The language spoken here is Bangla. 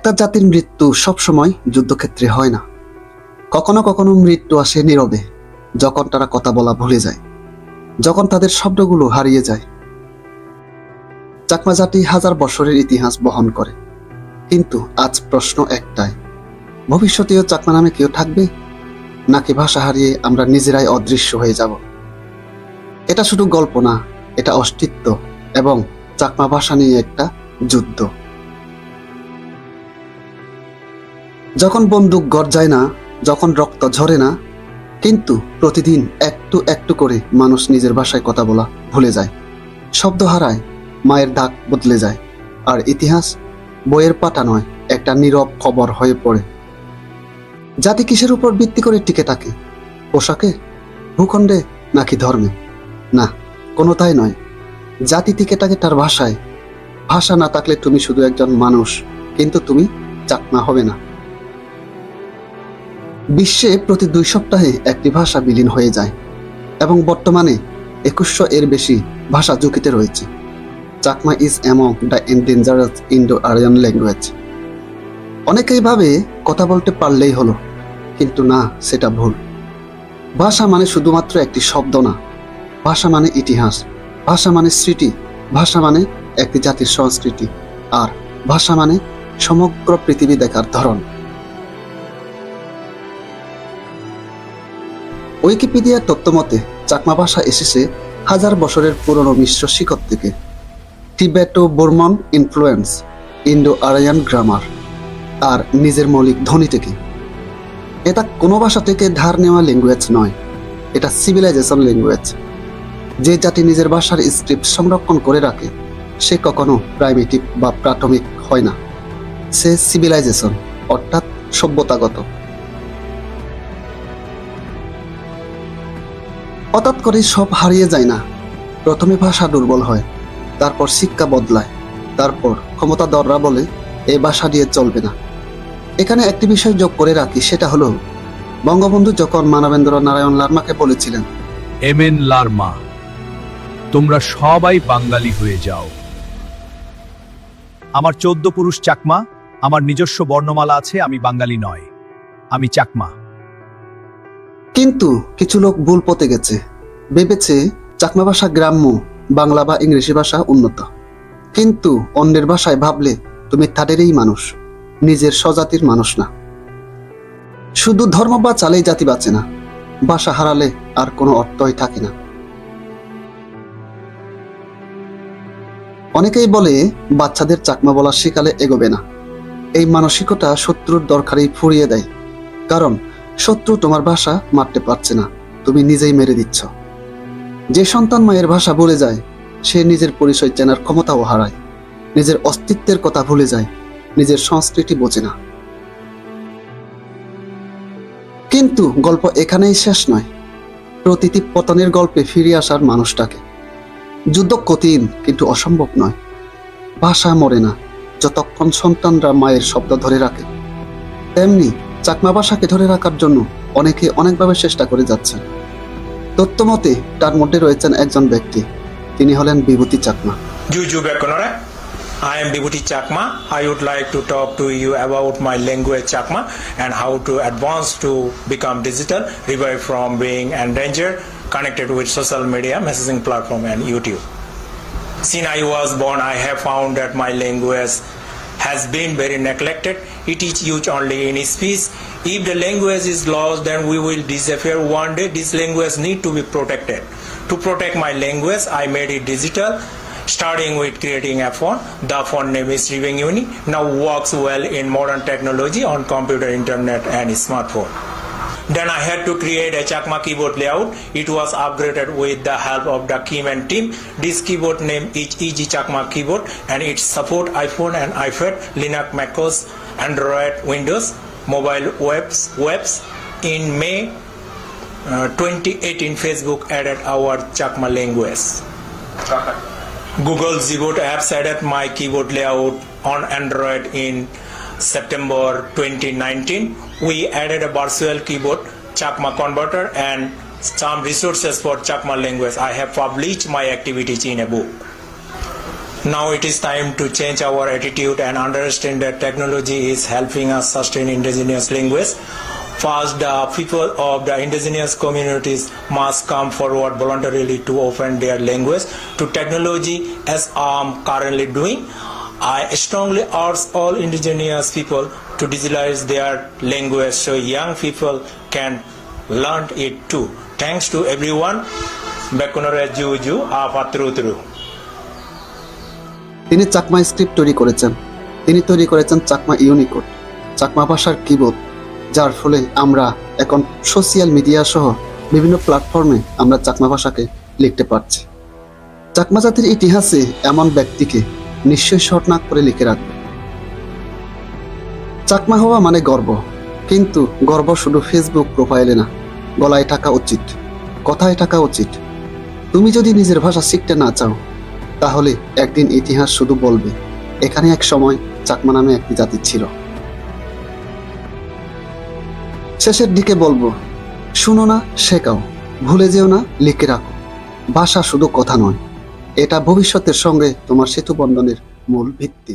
একটা জাতির মৃত্যু সবসময় যুদ্ধক্ষেত্রে হয় না। কখনো কখনো মৃত্যু আসে নীরবে, যখন তারা কথা বলা ভুলে যায়, যখন তাদের শব্দগুলো হারিয়ে যায়। চাকমা জাতি হাজার বছরের ইতিহাস বহন করে, কিন্তু আজ প্রশ্ন একটাই, ভবিষ্যতেও চাকমা নামে কেউ থাকবে, নাকি ভাষা হারিয়ে আমরা নিজেরাই অদৃশ্য হয়ে যাব? এটা শুধু গল্প না, এটা অস্তিত্ব এবং চাকমা ভাষা নিয়ে একটা যুদ্ধ। যখন বন্দুক গর্জায় না, যখন রক্ত ঝরে না, কিন্তু প্রতিদিন একটু একটু করে মানুষ নিজের ভাষায় কথা বলা ভুলে যায়, শব্দ হারায়, মায়ের ডাক বদলে যায়, আর ইতিহাস বইয়ের পাতা নয়, একটা নীরব খবর হয়ে পড়ে। জাতি কিসের উপর ভিত্তি করে টিকে থাকে? পোশাকে, ভূখণ্ডে, নাকি ধর্মে? না, কোনোটাই নয়। জাতি টিকে থাকে তার ভাষায়। ভাষা না থাকলে তুমি শুধু একজন মানুষ, কিন্তু তুমি চাকমা হবে না। বিশ্বে প্রতি 2 সপ্তাহে একটি ভাষা বিলীন হয়ে যায়, এবং বর্তমানে 2100 এর বেশি ভাষা ঝুঁকিতে রয়েছে। Chakma is among the endangered Indo Aryan language. অনেকেই ভাবে কথা বলতে পারলেই হলো, কিন্তু না, সেটা ভুল। ভাষা মানে শুধুমাত্র একটি শব্দ না, ভাষা মানে ইতিহাস, ভাষা মানে স্মৃতি, ভাষা মানে একটি জাতির সংস্কৃতি, আর ভাষা মানে সমগ্র পৃথিবী দেখার ধরন। উইকিপিডিয়ার তথ্যমতে চাকমা ভাষা এসেছে হাজার বছরের পুরনো মিশ্র শিকড় থেকে, Tibeto Burman influence, Indo Aryan grammar, আর নিজের মৌলিক ধ্বনি থেকে। এটা কোনো ভাষা থেকে ধার নেওয়া ল্যাঙ্গুয়েজ নয়, এটা সিভিলাইজেশন ল্যাঙ্গুয়েজ। যে জাতি নিজের ভাষার স্ক্রিপ্ট সংরক্ষণ করে রাখে, সে কখনো প্রাইমেটিভ বা প্রাথমিক হয় না, সে সিভিলাইজেশন, অর্থাৎ সভ্যতাগত। হঠাৎ করে সব হারিয়ে যায় না। প্রথমে ভাষা দুর্বল হয়, তারপর শিক্ষা বদলায়, তারপর ক্ষমতাধররা বলে এই ভাষা দিয়ে চলবে না। এখানে একটি বিষয় যোগ করে রাখি, সেটা হলো বঙ্গবন্ধু যখন মানবেন্দ্র নারায়ণ লারমাকে বলেছিলেন, এমএন লারমা, তোমরা সবাই বাঙালি হয়ে যাও। আমার 14 পুরুষ চাকমা, আমার নিজস্ব বর্ণমালা আছে, আমি বাঙালি নয়, আমি চাকমা। কিন্তু কিছু লোক ভুল পথে গেছে, ভেবেছে চাকমা ভাষা গ্রাম্য, বাংলা বা ইংরেজি ভাষা উন্নত। কিন্তু অন্যের ভাষায় ভাবলে তুমি তাদেরই মানুষ, নিজের স্বজাতির মানুষ না। শুধু ধর্ম বা চালেই জাতি বাঁচে না, ভাষা হারালে আর কোনো অর্থই থাকে না। অনেকেই বলে বাচ্চাদের চাকমা বলা শেখালে এগোবে না। এই মানসিকতা শত্রুর দরকারেই ফুরিয়ে দেয়, কারণ শত্রু তোমার ভাষা মারতে পারছে না, তুমি নিজেই মেরে দিচ্ছ। যে সন্তান মায়ের ভাষা ভুলে যায়, সে নিজের পরিচয় চেনার ক্ষমতাও হারায়, নিজের অস্তিত্বের কথা ভুলে যায়, নিজের সংস্কৃতি বোঝে না। কিন্তু গল্প এখানেই শেষ নয়। প্রতিটি পতনের গল্পে ফিরে আসার মানুষটাকে। যুদ্ধ কঠিন, কিন্তু অসম্ভব নয়। ভাষা মরে না যতক্ষণ সন্তানরা মায়ের শব্দ ধরে রাখে। তেমনি চাকমা ভাষাকে ধরে রাখার জন্য অনেকে অনেকভাবে চেষ্টা করে যাচ্ছেন। তথ্যমতে তার মধ্যে রয়েছেন একজন ব্যক্তি, তিনি হলেন বিভূতি Chakma. I am Vibhuti Chakma. I would like to talk to you about my language Chakma and how to advance to become digital, revive from being endangered, connected with social media, messaging platform and YouTube. Since I was born, I have found that my language has been very neglected. It is used only in speech. If the language is lost, then we will disappear one day. This language need to be protected. To protect my language, I made it digital, starting with creating a font. The font name is Riveng Uni. Now works well in modern technology on computer, internet and smartphone. Then I had to create a Chakma keyboard layout. It was upgraded with the help of the Keyman team. This keyboard name is Easy Chakma keyboard and it support iPhone and iPad, Linux, MacOS, Android, Windows, mobile webs. In May 2018, Facebook added our Chakma language. Google Zboot apps added my keyboard layout on Android in September 2019. We added a virtual keyboard, Chakma converter and some resources for Chakma language. I have published my activities in a book. Now it is time to change our attitude and understand that technology is helping us sustain indigenous language. First, the people of the indigenous communities must come forward voluntarily to open their language to technology as I'm currently doing. I strongly urge all indigenous people to digitalize their language so young people can learn it too. Thanks to everyone. Bekonore Juju Apatrutru. তিনি চাকমা স্ক্রিপ্ট তৈরি করেছেন। তিনি তৈরি করেছেন চাকমা ইউনিকোড, চাকমা ভাষার কিবোর্ড, যার ফলে আমরা এখন সোশ্যাল মিডিয়া সহ বিভিন্ন প্ল্যাটফর্মে আমরা চাকমা ভাষাকে লিখতে পারছি। চাকমা জাতির ইতিহাসে এমন ব্যক্তিকে নিশ্চয়ই শর্টনাক করে লিখে রাখবে। চাকমা হওয়া মানে গর্ব, কিন্তু গর্ব শুধু ফেসবুক প্রোফাইলে না, গলায় থাকা উচিত, কথায় থাকা উচিত। তুমি যদি নিজের ভাষা শিখতে না চাও, তাহলে একদিন ইতিহাস শুধু বলবে এখানে এক সময় চাকমা নামে একটি জাতি ছিল। শেষের দিকে বলবো, শুনো না, শেখাও, ভুলে যেও না, লিখে রাখো। ভাষা শুধু কথা নয়, এটা ভবিষ্যতের সঙ্গে তোমার সেতু বন্ধনের মূল ভিত্তি।